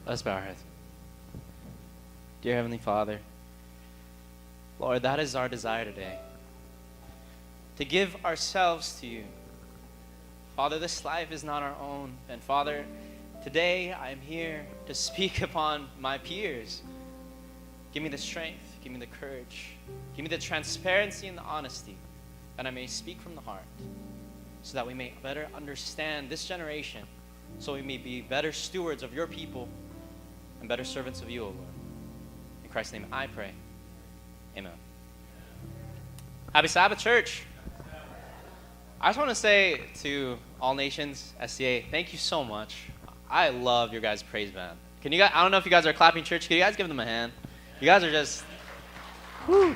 Let's bow our heads. Dear Heavenly Father, Lord, that is our desire today, to give ourselves to you. Father, this life is not our own. And Father, today I am here to speak upon my peers. Give me the strength, give me the courage, give me the transparency and the honesty, that I may speak from the heart, so that we may better understand this generation, so we may be better stewards of your people and better servants of you, O Lord. In Christ's name I pray. Amen. Happy Sabbath, church. I just want to say to All Nations, SCA, thank you so much. I love your guys' praise band. Can you guys, I don't know if you guys are clapping church. Can you guys give them a hand? You guys are just, whoo.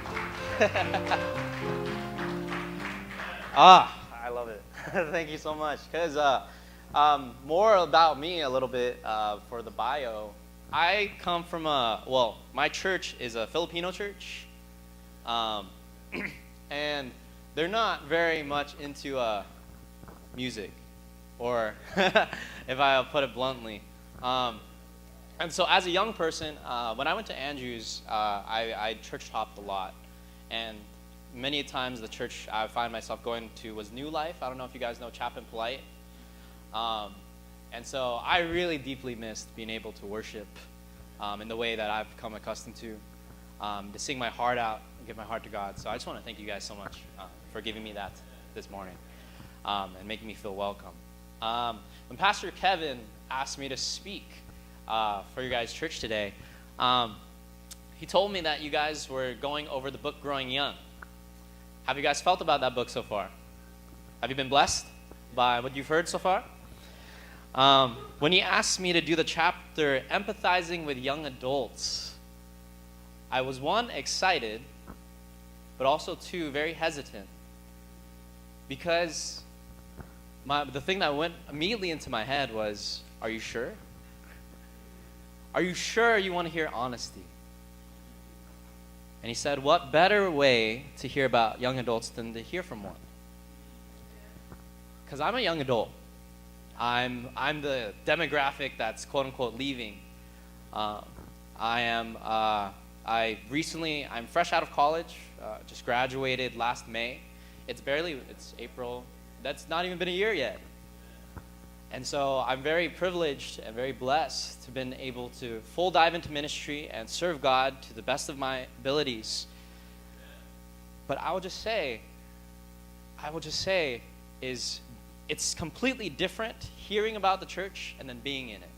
I love it. Thank you so much. Because more about me a little bit for the bio. I come from my church is a Filipino church. And they're not very much into music, or if I'll put it bluntly. And so as a young person, when I went to Andrews, I church hopped a lot. And many times the church I find myself going to was New Life. I don't know if you guys know Chaplain Polite. And so I really deeply missed being able to worship in the way that I've become accustomed to sing my heart out and give my heart to God. So I just want to thank you guys so much for giving me that this morning and making me feel welcome. When Pastor Kevin asked me to speak for your guys' church today, he told me that you guys were going over the book Growing Young. Have you guys felt about that book so far? Have you been blessed by what you've heard so far? When he asked me to do the chapter Empathizing with Young Adults, I was, one, excited, but also, two, very hesitant. Because the thing that went immediately into my head was, are you sure? Are you sure you want to hear honesty? And he said, what better way to hear about young adults than to hear from one? Because I'm a young adult. I'm the demographic that's quote unquote leaving. I'm fresh out of college, just graduated last May. It's April. That's not even been a year yet. And so I'm very privileged and very blessed to have been able to full dive into ministry and serve God to the best of my abilities. But I will just say is it's completely different hearing about the church and then being in it.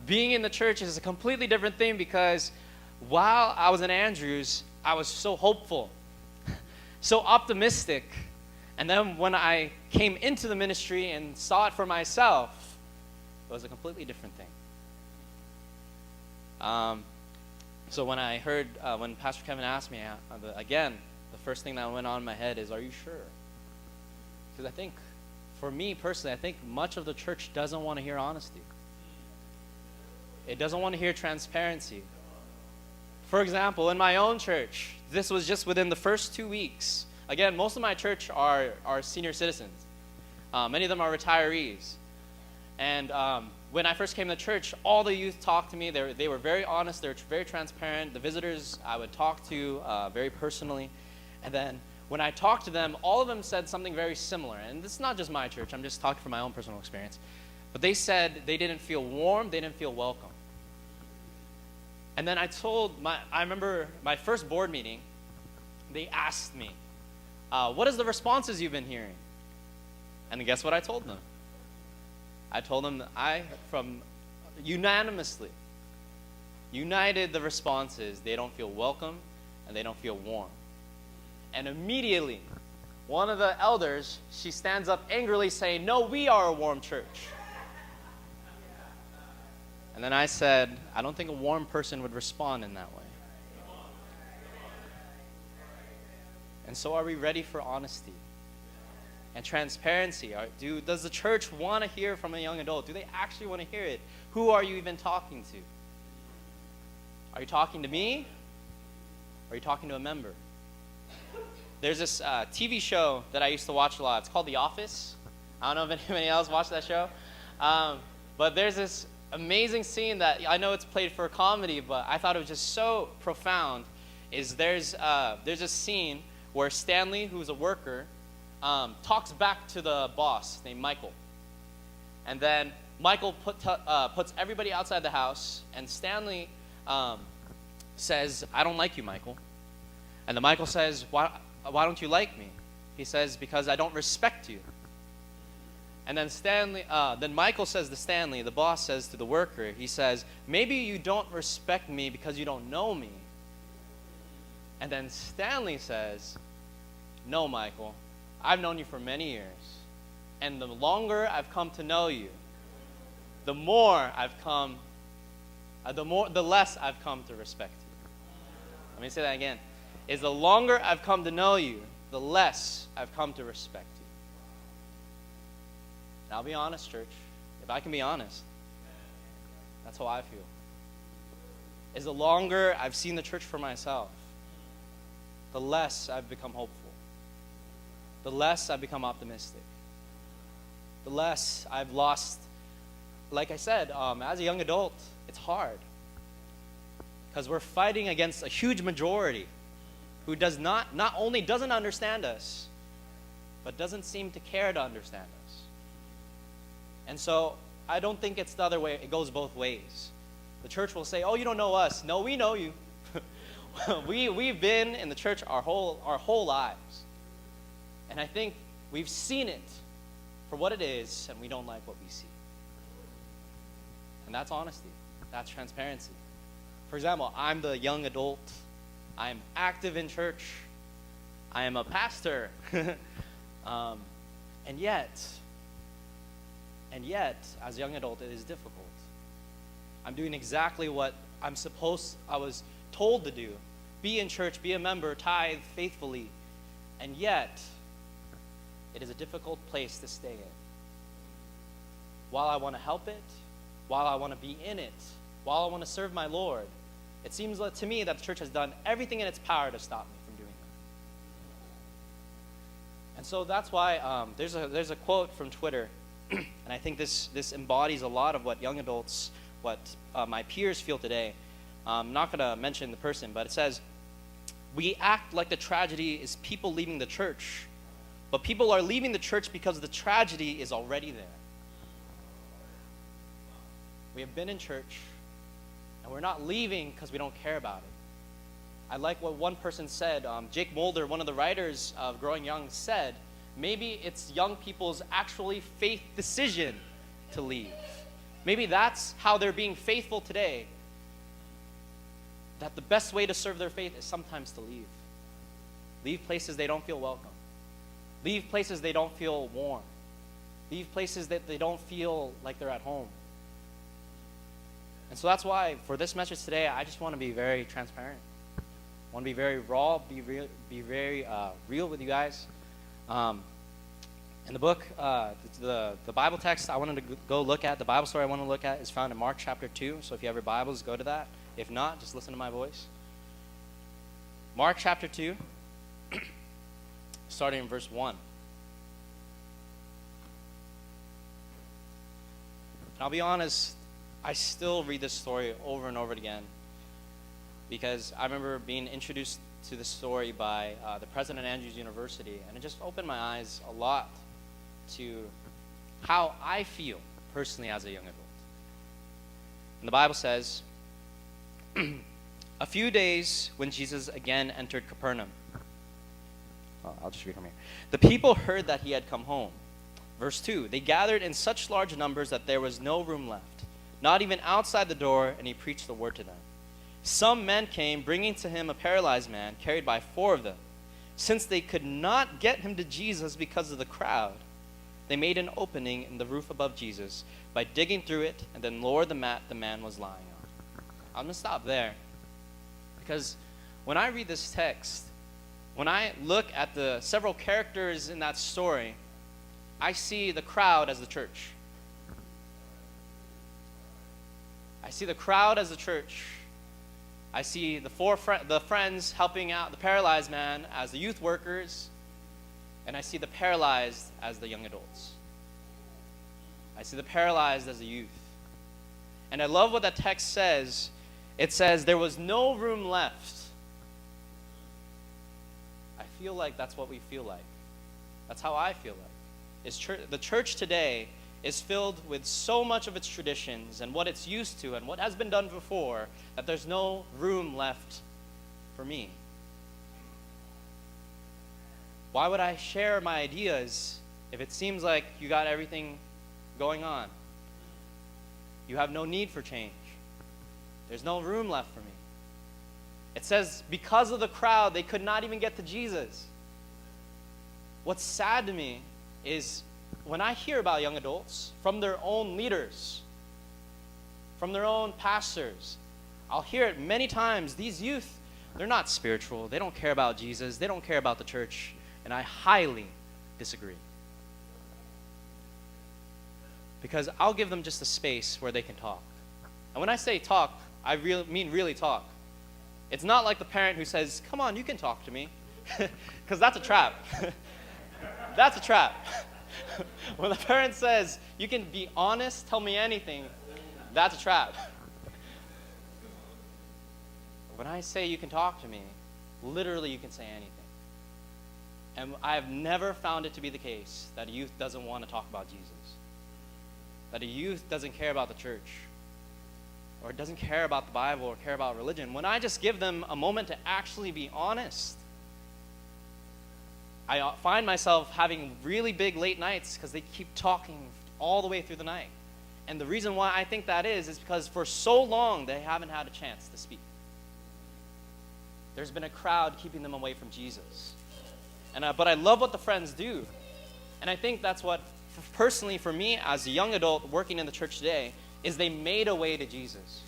Being in the church is a completely different thing, because while I was in Andrews, I was so hopeful, so optimistic. And then when I came into the ministry and saw it for myself, it was a completely different thing. So when I heard, when Pastor Kevin asked me, again, the first thing that went on in my head is, are you sure? Because I think, for me personally, I think much of the church doesn't want to hear honesty. It doesn't want to hear transparency. For example, in my own church, this was just within the first 2 weeks. Again, most of my church are senior citizens. Many of them are retirees. And when I first came to church, all the youth talked to me. They were very honest. They were very transparent. The visitors I would talk to very personally. And then when I talked to them, all of them said something very similar. And this is not just my church. I'm just talking from my own personal experience. But they said they didn't feel warm. They didn't feel welcome. And then I remember my first board meeting, they asked me, what is the responses you've been hearing? And guess what I told them? I told them that unanimously, united the responses, they don't feel welcome and they don't feel warm. And immediately, one of the elders, she stands up angrily saying, no, we are a warm church. And then I said, I don't think a warm person would respond in that way. And so are we ready for honesty and transparency? Does the church want to hear from a young adult? Do they actually want to hear it? Who are you even talking to? Are you talking to me? Are you talking to a member? There's this TV show that I used to watch a lot. It's called The Office. I don't know if anybody else watched that show. But there's this amazing scene that I know it's played for comedy, but I thought it was just so profound. There's a scene where Stanley, who's a worker, talks back to the boss named Michael. And then Michael puts everybody outside the house, and Stanley says, "I don't like you, Michael." And then Michael says, why don't you like me? He says, "Because I don't respect you." And then Michael says to Stanley, the boss says to the worker, he says, "Maybe you don't respect me because you don't know me." And then Stanley says, "No, Michael, I've known you for many years. And the longer I've come to know you, the less I've come to respect you." Let me say that again. The longer I've come to know you, the less I've come to respect you. And I'll be honest, church. If I can be honest, that's how I feel. The longer I've seen the church for myself, the less I've become hopeful. The less I've become optimistic. The less I've lost. Like I said, as a young adult, it's hard. Because we're fighting against a huge majority who not only doesn't understand us, but doesn't seem to care to understand us. And so I don't think it's the other way. It goes both ways. The church will say, "Oh, you don't know us." No, we know you. We've been in the church our whole lives. And I think we've seen it for what it is, and we don't like what we see. And that's honesty. That's transparency. For example, I'm the young adult. I'm active in church. I am a pastor. And yet, as a young adult, it is difficult. I'm doing exactly what I was told to do. Be in church, be a member, tithe faithfully. And yet, it is a difficult place to stay in. While I want to help it, while I want to be in it, while I want to serve my Lord, it seems to me that the church has done everything in its power to stop me from doing that. And so that's why there's a quote from Twitter, and I think this embodies a lot of what young adults, what my peers feel today. I'm not going to mention the person, but it says, "We act like the tragedy is people leaving the church, but people are leaving the church because the tragedy is already there." We have been in church, and we're not leaving because we don't care about it. I like what one person said. Jake Mulder, one of the writers of Growing Young, said, maybe it's young people's actually faith decision to leave. Maybe that's how they're being faithful today. That the best way to serve their faith is sometimes to leave. Leave places they don't feel welcome. Leave places they don't feel warm. Leave places that they don't feel like they're at home. And so that's why for this message today, I just want to be very transparent. I want to be very raw, be very real with you guys. In the book, the Bible text I wanted to go look at, the Bible story I want to look at is found in Mark chapter 2. So if you have your Bibles, go to that. If not, just listen to my voice. Mark chapter 2, starting in verse 1. And I'll be honest, I still read this story over and over again because I remember being introduced to this story by the president of Andrews University, and it just opened my eyes a lot to how I feel personally as a young adult. And the Bible says, "A few days when Jesus again entered Capernaum." I'll just read from here. "The people heard that he had come home." Verse 2, "They gathered in such large numbers that there was no room left, not even outside the door, and he preached the word to them. Some men came, bringing to him a paralyzed man, carried by 4 of them. Since they could not get him to Jesus because of the crowd, they made an opening in the roof above Jesus by digging through it, and then lowered the mat the man was lying on." I'm going to stop there, because when I read this text, when I look at the several characters in that story, I see the crowd as the church. I see the crowd as the church. I see the friends helping out the paralyzed man as the youth workers, and I see the paralyzed as the young adults. I see the paralyzed as the youth. And I love what that text says. It says, there was no room left. I feel like that's what we feel like. That's how I feel like. The church today is filled with so much of its traditions and what it's used to and what has been done before that there's no room left for me. Why would I share my ideas if it seems like you got everything going on? You have no need for change. There's no room left for me. It says, because of the crowd, they could not even get to Jesus. What's sad to me is when I hear about young adults from their own leaders, from their own pastors, I'll hear it many times. These youth, they're not spiritual. They don't care about Jesus. They don't care about the church. And I highly disagree. Because I'll give them just a space where they can talk. And when I say talk, I mean really talk. It's not like the parent who says, come on, you can talk to me. Because that's a trap. That's a trap. When the parent says, you can be honest, tell me anything, that's a trap. When I say you can talk to me, literally you can say anything. And I've never found it to be the case that a youth doesn't want to talk about Jesus. That a youth doesn't care about the church, or doesn't care about the Bible, or care about religion. When I just give them a moment to actually be honest, I find myself having really big late nights because they keep talking all the way through the night. And the reason why I think that is because for so long they haven't had a chance to speak. There's been a crowd keeping them away from Jesus. But I love what the friends do. And I think that's what, personally for me as a young adult working in the church today, is they made a way to Jesus.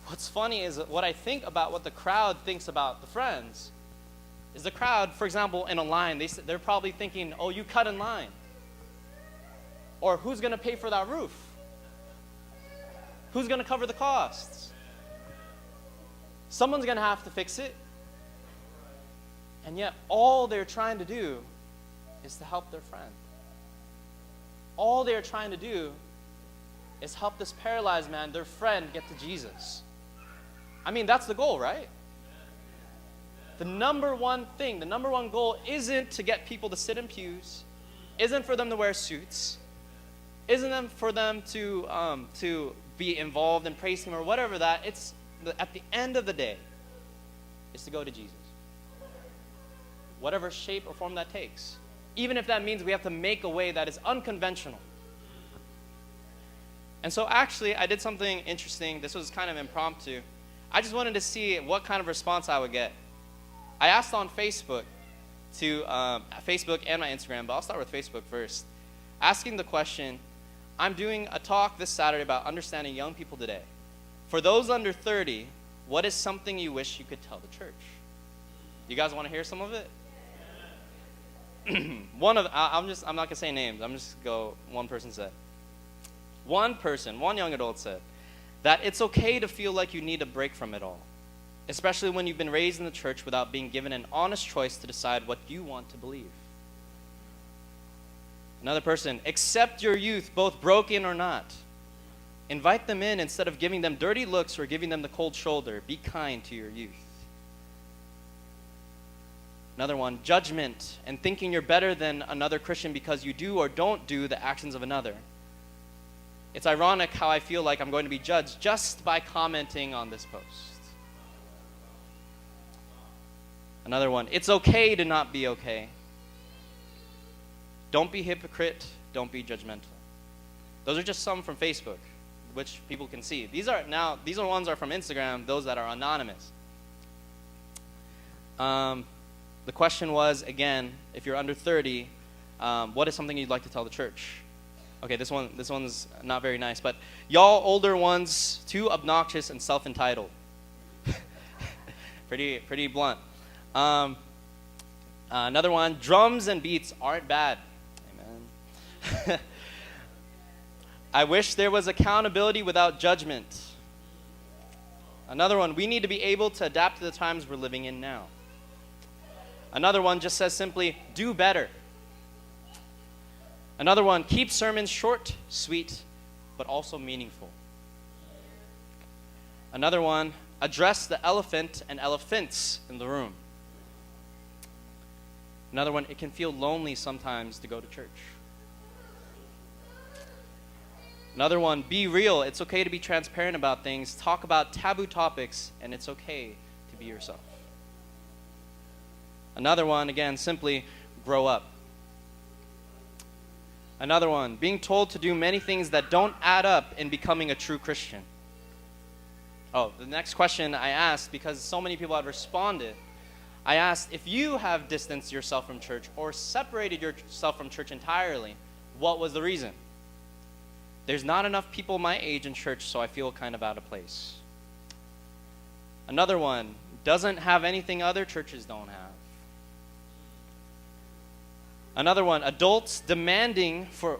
What's funny is what I think about what the crowd thinks about the friends is the crowd, for example, in a line, they're probably thinking, oh, you cut in line. Or who's going to pay for that roof? Who's going to cover the costs? Someone's going to have to fix it. And yet all they're trying to do is to help their friend. All they're trying to do is help this paralyzed man, their friend, get to Jesus. I mean, that's the goal, right? The number one thing, the number one goal isn't to get people to sit in pews, isn't for them to wear suits, isn't for them to be involved in praise team or whatever that. It's at the end of the day, is to go to Jesus. Whatever shape or form that takes. Even if that means we have to make a way that is unconventional. And so actually, I did something interesting. This was kind of impromptu. I just wanted to see what kind of response I would get. I asked on Facebook Facebook and my Instagram, but I'll start with Facebook first. Asking the question, I'm doing a talk this Saturday about understanding young people today. For those under 30, what is something you wish you could tell the church? You guys want to hear some of it? I'm not going to say names. I'm just go, one person said. One young adult said, that it's okay to feel like you need a break from it all, especially when you've been raised in the church without being given an honest choice to decide what you want to believe. Another person, accept your youth, both broken or not. Invite them in instead of giving them dirty looks or giving them the cold shoulder. Be kind to your youth. Another one, judgment and thinking you're better than another Christian because you do or don't do the actions of another. It's ironic how I feel like I'm going to be judged just by commenting on this post. Another one, it's okay to not be okay. Don't be hypocrite, don't be judgmental. Those are just some from Facebook, which people can see. These ones are from Instagram, those that are anonymous. The question was, again, if you're under 30, what is something you'd like to tell the church? Okay, this one's not very nice, but y'all older ones, too obnoxious and self-entitled. pretty blunt. Another one, drums and beats aren't bad. Amen. I wish there was accountability without judgment. Another one, we need to be able to adapt to the times we're living in now. Another one just says simply, do better. Another one, keep sermons short, sweet, but also meaningful. Another one, address the elephant and elephants in the room. Another one, it can feel lonely sometimes to go to church. Another one, be real. It's okay to be transparent about things. Talk about taboo topics, and it's okay to be yourself. Another one, again, simply grow up. Another one, being told to do many things that don't add up in becoming a true Christian. Oh, the next question I asked, because so many people had responded, I asked, if you have distanced yourself from church or separated yourself from church entirely, what was the reason? There's not enough people my age in church, so I feel kind of out of place. Another one, doesn't have anything other churches don't have. Another one, adults demanding for,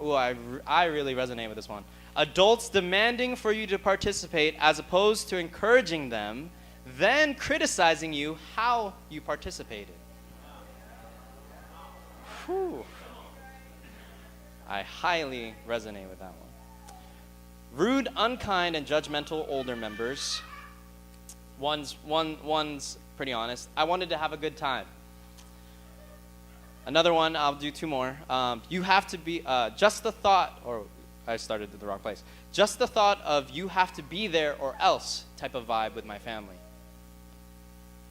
I really resonate with this one. Adults demanding for you to participate as opposed to encouraging them, then criticizing you how you participated. Whew. I highly resonate with that one. Rude, unkind, and judgmental older members. One's pretty honest. I wanted to have a good time. Another one, I'll do two more. You have to be, just the thought, or I started at the wrong place. Just the thought of you have to be there or else type of vibe with my family.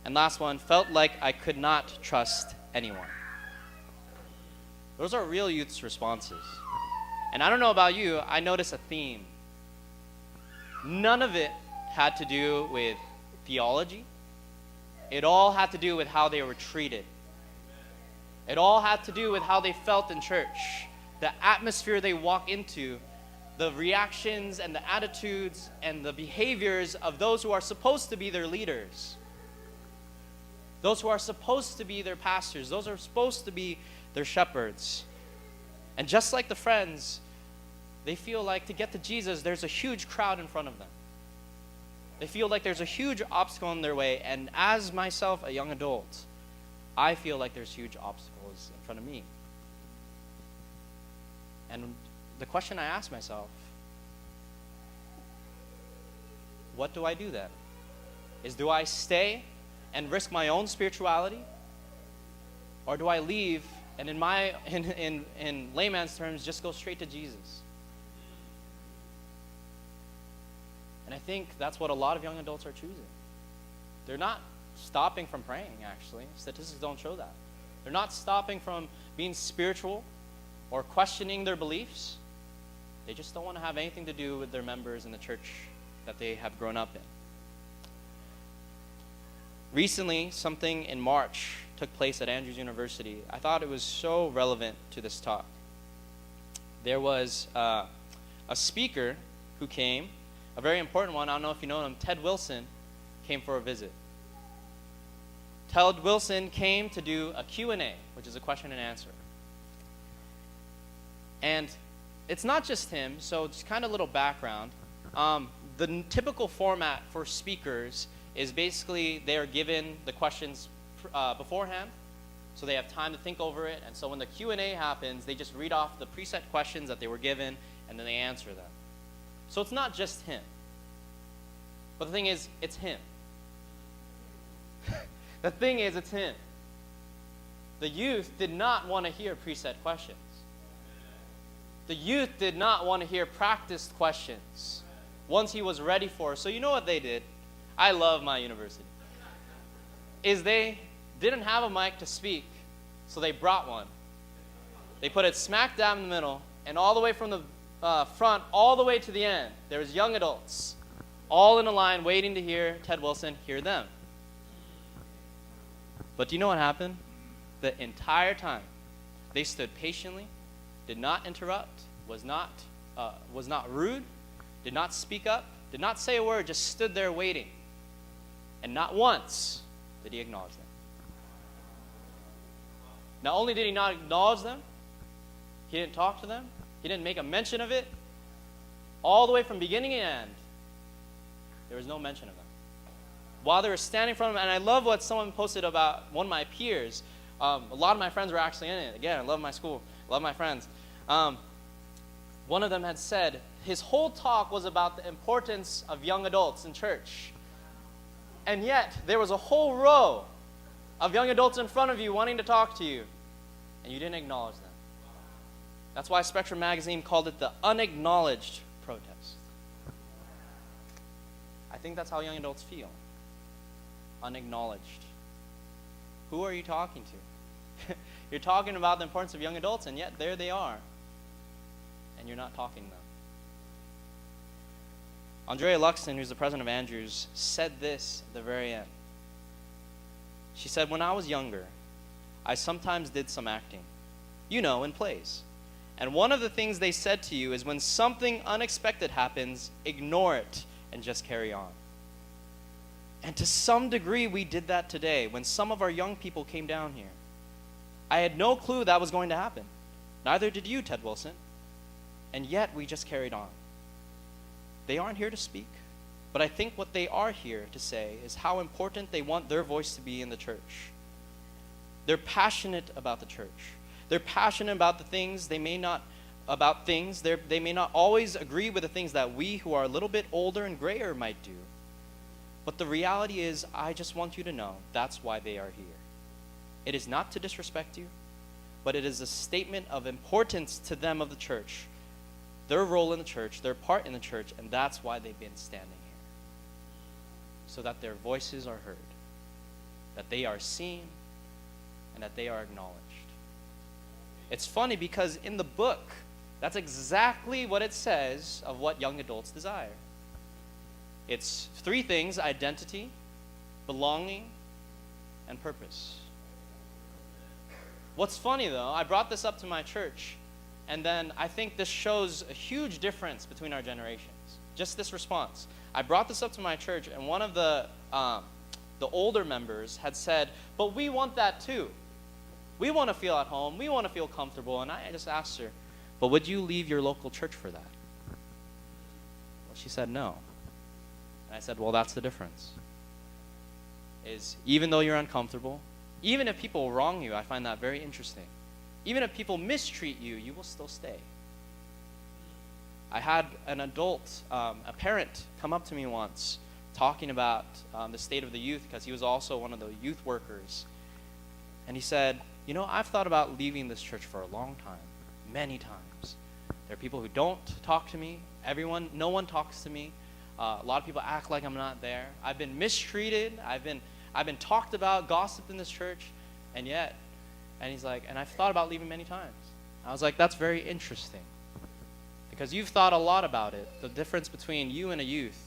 And last one, felt like I could not trust anyone. Those are real youth's responses. And I don't know about you, I notice a theme. None of it had to do with theology. It all had to do with how they were treated. It all had to do with how they felt in church, the atmosphere they walk into, the reactions and the attitudes and the behaviors of those who are supposed to be their leaders, those who are supposed to be their pastors, those who are supposed to be their shepherds. And just like the friends, they feel like to get to Jesus, there's a huge crowd in front of them. They feel like there's a huge obstacle in their way. And as myself, a young adult, I feel like there's huge obstacles in front of me. And the question I ask myself, what do I do then? Do I stay and risk my own spirituality? Or do I leave and in layman's terms, just go straight to Jesus? And I think that's what a lot of young adults are choosing. They're not stopping from praying, actually. Statistics don't show that. They're not stopping from being spiritual or questioning their beliefs. They just don't want to have anything to do with their members in the church that they have grown up in. Recently, something in March took place at Andrews University. I thought it was so relevant to this talk. There was a speaker who came, a very important one. I don't know if you know him. Ted Wilson came for a visit. Ted Wilson came to do a Q&A, which is a question and answer. And it's not just him, so just kind of a little background. The typical format for speakers is basically they are given the questions beforehand, so they have time to think over it. And so when the Q&A happens, they just read off the preset questions that they were given, and then they answer them. So it's not just him. But the thing is, it's him. The thing is, it's him. The youth did not want to hear preset questions. The youth did not want to hear practiced questions. Once he was ready for it. So you know what they did? I love my university. Is they didn't have a mic to speak, so they brought one. They put it smack down in the middle, and all the way from the front all the way to the end, there was young adults, all in a line waiting to hear Ted Wilson hear them. But do you know what happened? The entire time, they stood patiently, did not interrupt, was not rude, did not speak up, did not say a word, just stood there waiting. And not once did he acknowledge them. Not only did he not acknowledge them, he didn't talk to them, he didn't make a mention of it. All the way from beginning to end, there was no mention of them. while they were standing in front of them, and I love what someone posted about one of my peers. A lot of my friends were actually in it. Again, I love my school, love my friends. One of them had said his whole talk was about the importance of young adults in church. And yet, there was a whole row of young adults in front of you wanting to talk to you, and you didn't acknowledge them. That's why Spectrum Magazine called it the unacknowledged protest. I think that's how young adults feel. Unacknowledged. Who are you talking to? You're talking about the importance of young adults, and yet there they are. And you're not talking to them. Andrea Luxton, who's the president of Andrews, said this at the very end. She said, when I was younger, I sometimes did some acting. In plays. And one of the things they said to you is when something unexpected happens, ignore it and just carry on. And to some degree, we did that today when some of our young people came down here. I had no clue that was going to happen. Neither did you, Ted Wilson. And yet, we just carried on. They aren't here to speak, but I think what they are here to say is how important they want their voice to be in the church. They're passionate about the church. They're passionate about the things they may not always agree with the things that we who are a little bit older and grayer might do. But the reality is, I just want you to know that's why they are here. It is not to disrespect you, but it is a statement of importance to them of the church, their role in the church, their part in the church, and that's why they've been standing here. So that their voices are heard, that they are seen, and that they are acknowledged. It's funny because in the book, that's exactly what it says of what young adults desire. It's 3 things: identity, belonging, and purpose. What's funny though, I brought this up to my church, and then I think this shows a huge difference between our generations. Just this response. I brought this up to my church, and one of the older members had said, but we want that too. We want to feel at home. We want to feel comfortable. And I just asked her, but would you leave your local church for that? Well, she said no. And I said, well, that's the difference. Is even though you're uncomfortable, even if people wrong you, I find that very interesting. Even if people mistreat you, you will still stay. I had an adult, a parent, come up to me once talking about the state of the youth, because he was also one of the youth workers. And he said, I've thought about leaving this church for a long time, many times. There are people who don't talk to me. No one talks to me. A lot of people act like I'm not there. I've been mistreated. I've been talked about, gossiped in this church, and he's like, and I've thought about leaving many times. I was like, that's very interesting, because you've thought a lot about it. The difference between you and a youth,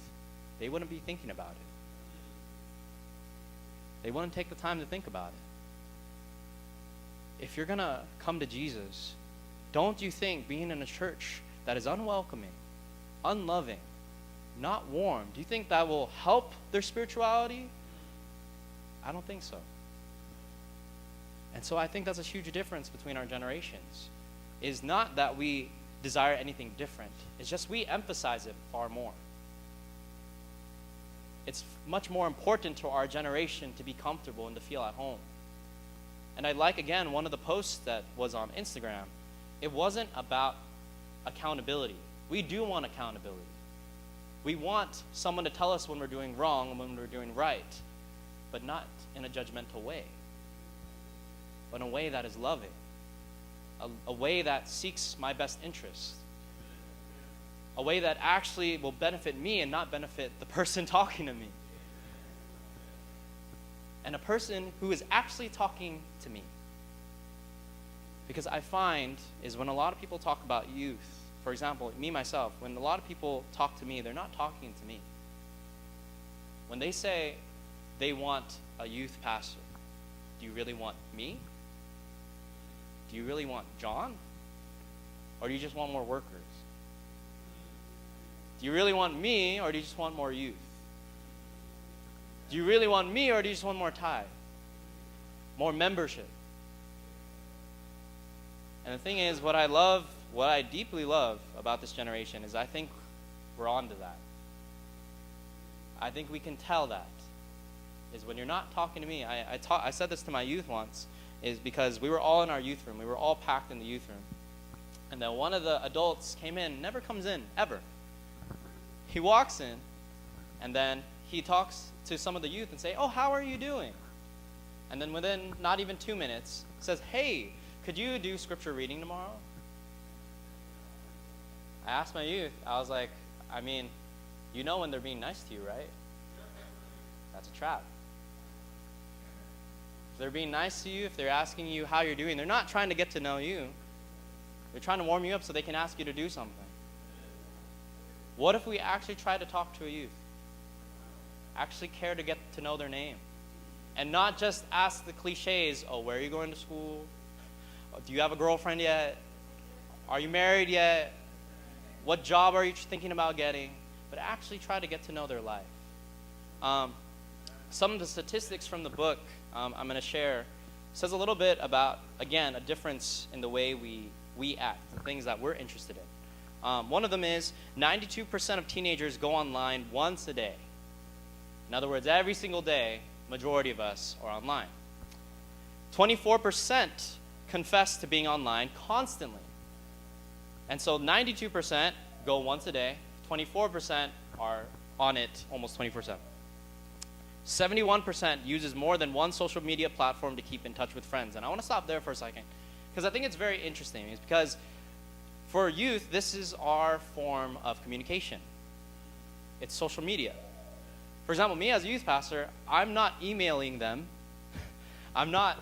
they wouldn't be thinking about it. They wouldn't take the time to think about it. If you're going to come to Jesus, don't you think being in a church that is unwelcoming, unloving, not warm, do you think that will help their spirituality? I don't think so. And so I think that's a huge difference between our generations. Is not that we desire anything different. It's just we emphasize it far more. It's much more important to our generation to be comfortable and to feel at home. And I like, again, one of the posts that was on Instagram. It wasn't about accountability. We do want accountability. We want someone to tell us when we're doing wrong and when we're doing right, but not in a judgmental way, but in a way that is loving, a way that seeks my best interest, a way that actually will benefit me and not benefit the person talking to me, and a person who is actually talking to me. Because I find is when a lot of people talk about youth, for example, me, myself, when a lot of people talk to me, they're not talking to me. When they say they want a youth pastor, do you really want me? Do you really want John? Or do you just want more workers? Do you really want me, or do you just want more youth? Do you really want me, or do you just want more tithe? More membership? And the thing is, what I deeply love about this generation is I think we're on to that. I think we can tell that. is when you're not talking to me. I said this to my youth once, is because we were all in our youth room. We were all packed in the youth room. And then one of the adults came in, never comes in, ever. He walks in, and then he talks to some of the youth and say, "Oh, how are you doing?" And then within not even 2 minutes, says, "Hey, could you do scripture reading tomorrow?" I asked my youth, I was like, I mean, you know when they're being nice to you, right? That's a trap. If they're being nice to you, if they're asking you how you're doing, they're not trying to get to know you. They're trying to warm you up so they can ask you to do something. What if we actually try to talk to a youth? Actually care to get to know their name. And not just ask the cliches, "Oh, where are you going to school? Oh, do you have a girlfriend yet? Are you married yet? What job are you thinking about getting?" But actually try to get to know their life. Some of the statistics from the book I'm going to share says a little bit about, again, a difference in the way we act, the things that we're interested in. One of them is 92% of teenagers go online once a day. In other words, every single day, majority of us are online. 24% confess to being online constantly. And so 92% go once a day. 24% are on it almost 24/7. 71% uses more than one social media platform to keep in touch with friends. And I want to stop there for a second, because I think it's very interesting. It's because for youth, this is our form of communication. It's social media. For example, me as a youth pastor, I'm not emailing them. I'm not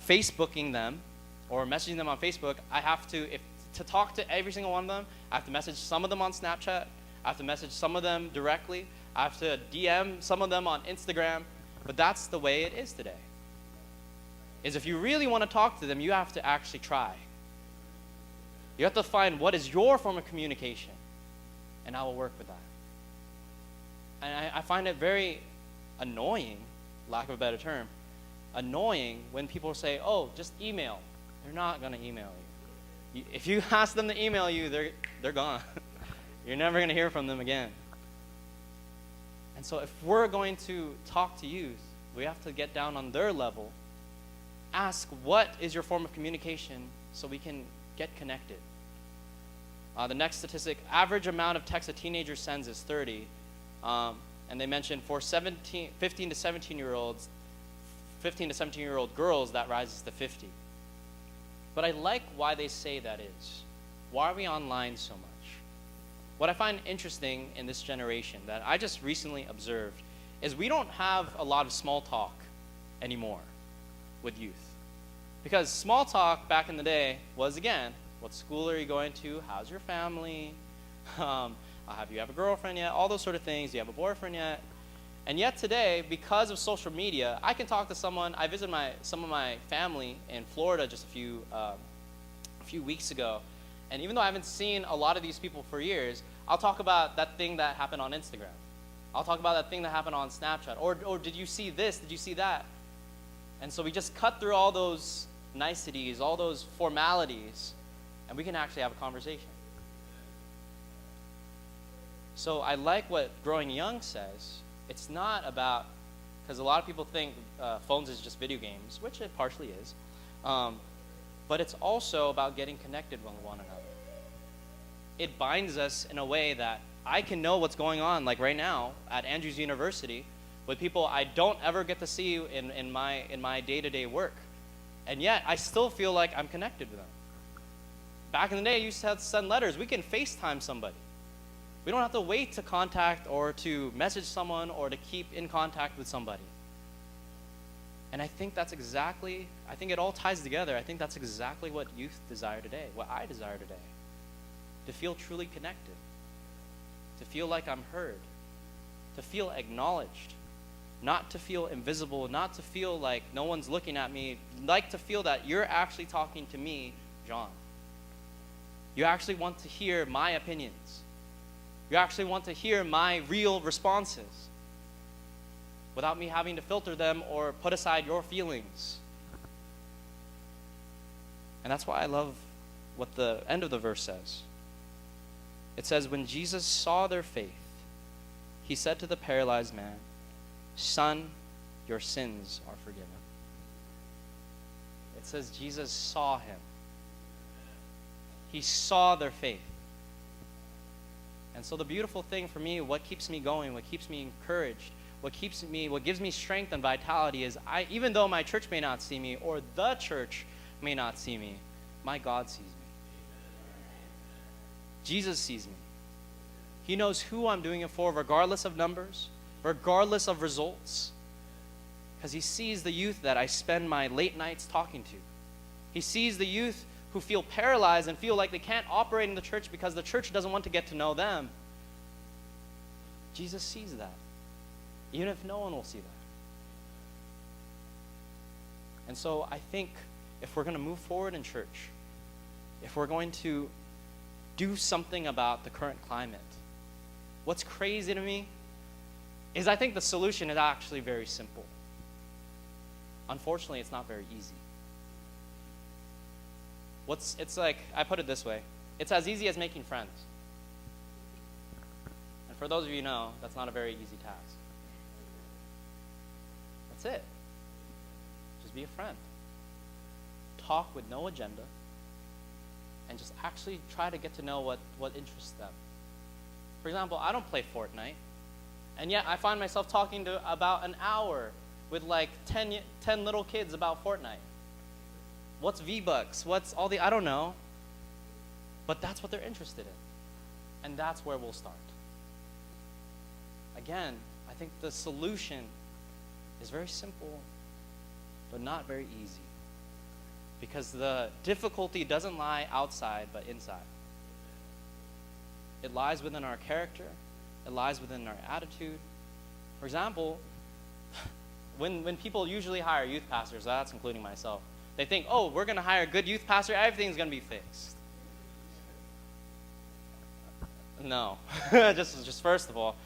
Facebooking them or messaging them on Facebook. I have to talk to every single one of them, I have to message some of them on Snapchat. I have to message some of them directly. I have to DM some of them on Instagram. But that's the way it is today. Is if you really want to talk to them, you have to actually try. You have to find what is your form of communication, and I will work with that. And I find it very annoying, lack of a better term, annoying when people say, "Oh, just email." They're not going to email you. If you ask them to email you, they're gone. You're never going to hear from them again. And so if we're going to talk to youth, we have to get down on their level, ask what is your form of communication so we can get connected. The next statistic, average amount of text a teenager sends is 30. And they mentioned for 15 to 17-year-olds, 15 to 17-year-old girls, that rises to 50. But I like why they say that is. Why are we online so much? What I find interesting in this generation that I just recently observed is we don't have a lot of small talk anymore with youth. Because small talk back in the day was, again, what school are you going to? How's your family? Have you have a girlfriend yet? All those sort of things. Do you have a boyfriend yet? And yet today, because of social media, I can talk to someone. I visited some of my family in Florida just a few weeks ago. And even though I haven't seen a lot of these people for years, I'll talk about that thing that happened on Instagram. I'll talk about that thing that happened on Snapchat. Or did you see this? Did you see that? And so we just cut through all those niceties, all those formalities, and we can actually have a conversation. So I like what Growing Young says. It's not about, because a lot of people think phones is just video games, which it partially is, but it's also about getting connected with one another. It binds us in a way that I can know what's going on, like right now at Andrews University, with people I don't ever get to see in my day-to-day work. And yet, I still feel like I'm connected with them. Back in the day, I used to have to send letters. We can FaceTime somebody. We don't have to wait to contact or to message someone or to keep in contact with somebody. And I think I think it all ties together. I think that's exactly what youth desire today, what I desire today. To feel truly connected. To feel like I'm heard. To feel acknowledged. Not to feel invisible, not to feel like no one's looking at me, like to feel that you're actually talking to me, John. You actually want to hear my opinions. You actually want to hear my real responses without me having to filter them or put aside your feelings. And that's why I love what the end of the verse says. It says, when Jesus saw their faith, he said to the paralyzed man, "Son, your sins are forgiven. It says Jesus saw him. He saw their faith. And so the beautiful thing for me, what keeps me going, what keeps me encouraged, what gives me strength and vitality is even though my church may not see me or the church may not see me, my God sees me. Jesus sees me. He knows who I'm doing it for, regardless of numbers, regardless of results. Because he sees the youth that I spend my late nights talking to. He sees the youth who feel paralyzed and feel like they can't operate in the church because the church doesn't want to get to know them. Jesus sees that, even if no one will see that. And so I think if we're going to move forward in church, if we're going to do something about the current climate, what's crazy to me is I think the solution is actually very simple. Unfortunately, it's not very easy. It's like, I put it this way, it's as easy as making friends. And for those of you who know, that's not a very easy task. That's it. Just be a friend. Talk with no agenda, and just actually try to get to know what interests them. For example, I don't play Fortnite, and yet I find myself talking to about an hour with like 10 little kids about Fortnite. What's V-Bucks? What's all I don't know. But that's what they're interested in. And that's where we'll start. Again, I think the solution is very simple, but not very easy. Because the difficulty doesn't lie outside, but inside. It lies within our character. It lies within our attitude. For example, when people usually hire youth pastors, that's including myself, they think, oh, we're going to hire a good youth pastor, everything's going to be fixed. No. just first of all,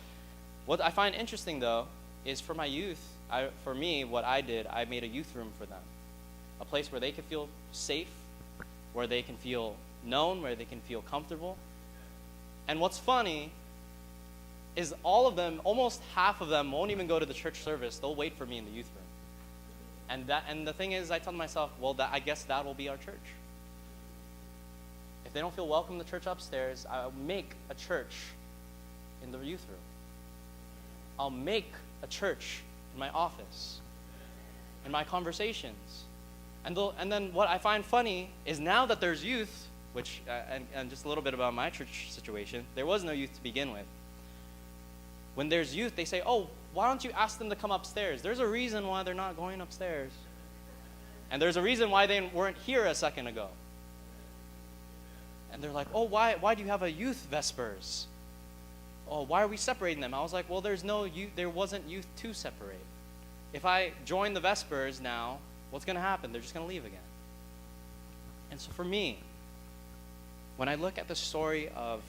what I find interesting, though, is for my youth, for me, what I did, I made a youth room for them. A place where they can feel safe, where they can feel known, where they can feel comfortable. And what's funny is all of them, almost half of them, won't even go to the church service. They'll wait for me in the youth room. And the thing is, I tell myself, well, I guess that will be our church. If they don't feel welcome in the church upstairs, I'll make a church in the youth room. I'll make a church in my office, in my conversations. And then what I find funny is now that there's youth, which, and just a little bit about my church situation, there was no youth to begin with. When there's youth, they say, oh, why don't you ask them to come upstairs? There's a reason why they're not going upstairs. And there's a reason why they weren't here a second ago. And they're like, oh, why do you have a youth Vespers? Oh, why are we separating them? I was like, well, there wasn't youth to separate. If I join the Vespers now, what's going to happen? They're just going to leave again. And so for me, when I look at the story of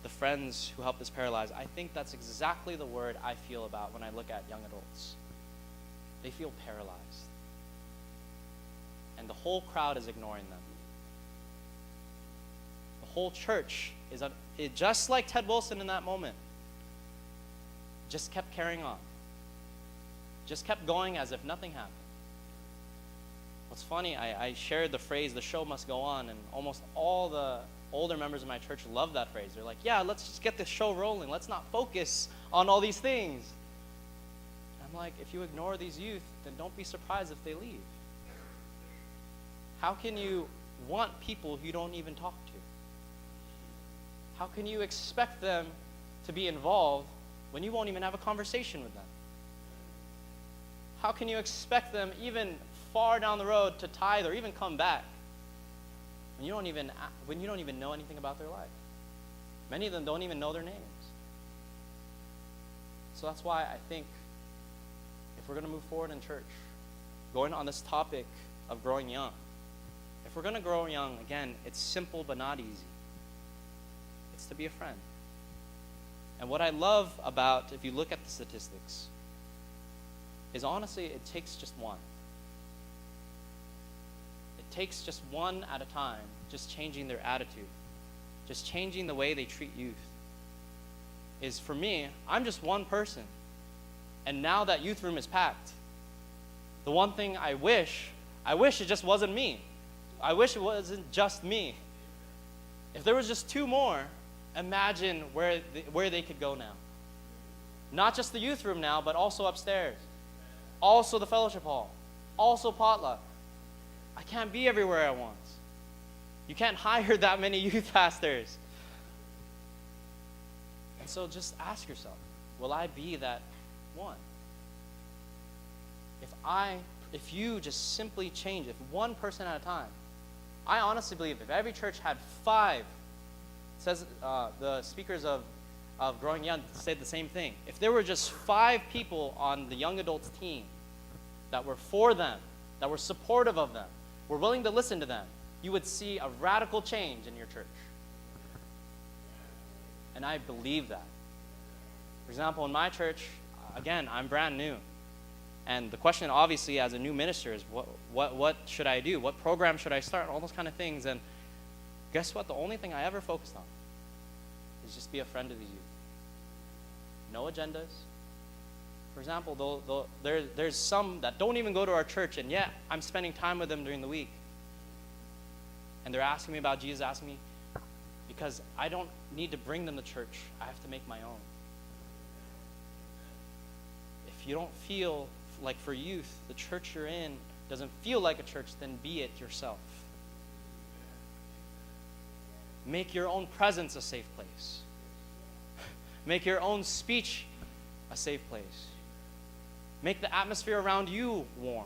the friends who helped this paralyzed, I think that's exactly the word I feel about when I look at young adults. They feel paralyzed. And the whole crowd is ignoring them. The whole church is, just like Ted Wilson in that moment, just kept carrying on. Just kept going as if nothing happened. What's funny, I shared the phrase, the show must go on, and almost all the older members of my church love that phrase. They're like, yeah, let's just get the show rolling. Let's not focus on all these things. And I'm like, if you ignore these youth, then don't be surprised if they leave. How can you want people you don't even talk to? How can you expect them to be involved when you won't even have a conversation with them? How can you expect them even far down the road to tithe or even come back when you don't even know anything about their life? Many of them don't even know their names. So that's why I think if we're going to move forward in church, going on this topic of growing young, if we're going to grow young, again, it's simple but not easy. It's to be a friend. And what I love about, if you look at the statistics, is honestly, it takes just one. It takes just one at a time, just changing their attitude, just changing the way they treat youth. Is for me, I'm just one person. And now that youth room is packed, The one thing I wish it just wasn't me. I wish it wasn't just me. If there was just 2 more, imagine where they could go now. Not just the youth room now, but also upstairs. Also the fellowship hall. Also potluck. I can't be everywhere at once. You can't hire that many youth pastors. And so just ask yourself, will I be that one? If you just simply change, if one person at a time, I honestly believe if every church had 5, says the speakers of Growing Young said the same thing. If there were just 5 people on the young adults team that were for them, that were supportive of them, were willing to listen to them, you would see a radical change in your church. And I believe that. For example, in my church, again, I'm brand new. And the question, obviously, as a new minister is, what should I do? What program should I start? All those kind of things. And guess what? The only thing I ever focused on is just be a friend to these youth. No agendas. For example, there's some that don't even go to our church, and yet I'm spending time with them during the week. And they're asking me about Jesus, asking me, because I don't need to bring them to church. I have to make my own. If you don't feel like for youth, the church you're in doesn't feel like a church, then be it yourself. Make your own presence a safe place. Make your own speech a safe place. Make the atmosphere around you warm.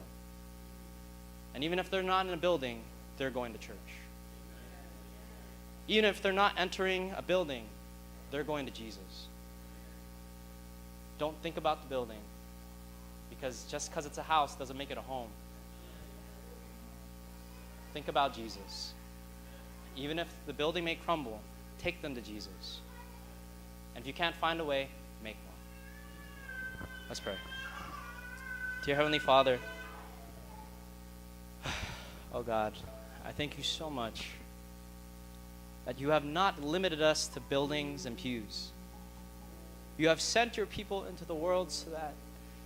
And even if they're not in a building, they're going to church. Even if they're not entering a building, they're going to Jesus. Don't think about the building, because just because it's a house doesn't make it a home. Think about Jesus. Even if the building may crumble, take them to Jesus. And if you can't find a way, make one. Let's pray. Dear Heavenly Father, oh God, I thank you so much that you have not limited us to buildings and pews. You have sent your people into the world so that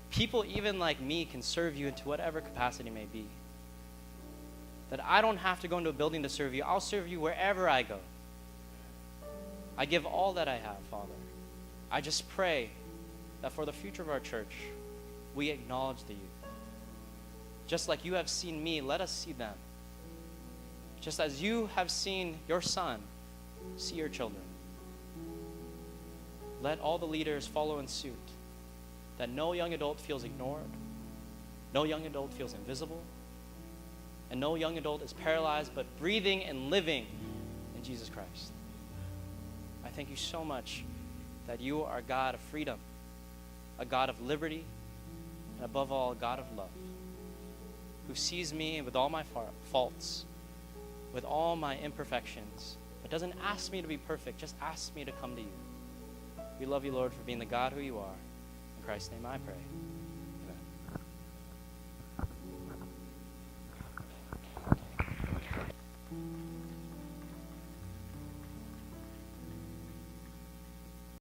people even like me can serve you into whatever capacity may be. That I don't have to go into a building to serve you. I'll serve you wherever I go. I give all that I have, Father. I just pray that for the future of our church, we acknowledge the youth. Just like you have seen me, let us see them. Just as you have seen your son, see your children. Let all the leaders follow in suit, that no young adult feels ignored, no young adult feels invisible, and no young adult is paralyzed but breathing and living in Jesus Christ. I thank you so much that you are a God of freedom, a God of liberty, and above all, a God of love, who sees me with all my faults, with all my imperfections, but doesn't ask me to be perfect, just asks me to come to you. We love you, Lord, for being the God who you are. In Christ's name I pray.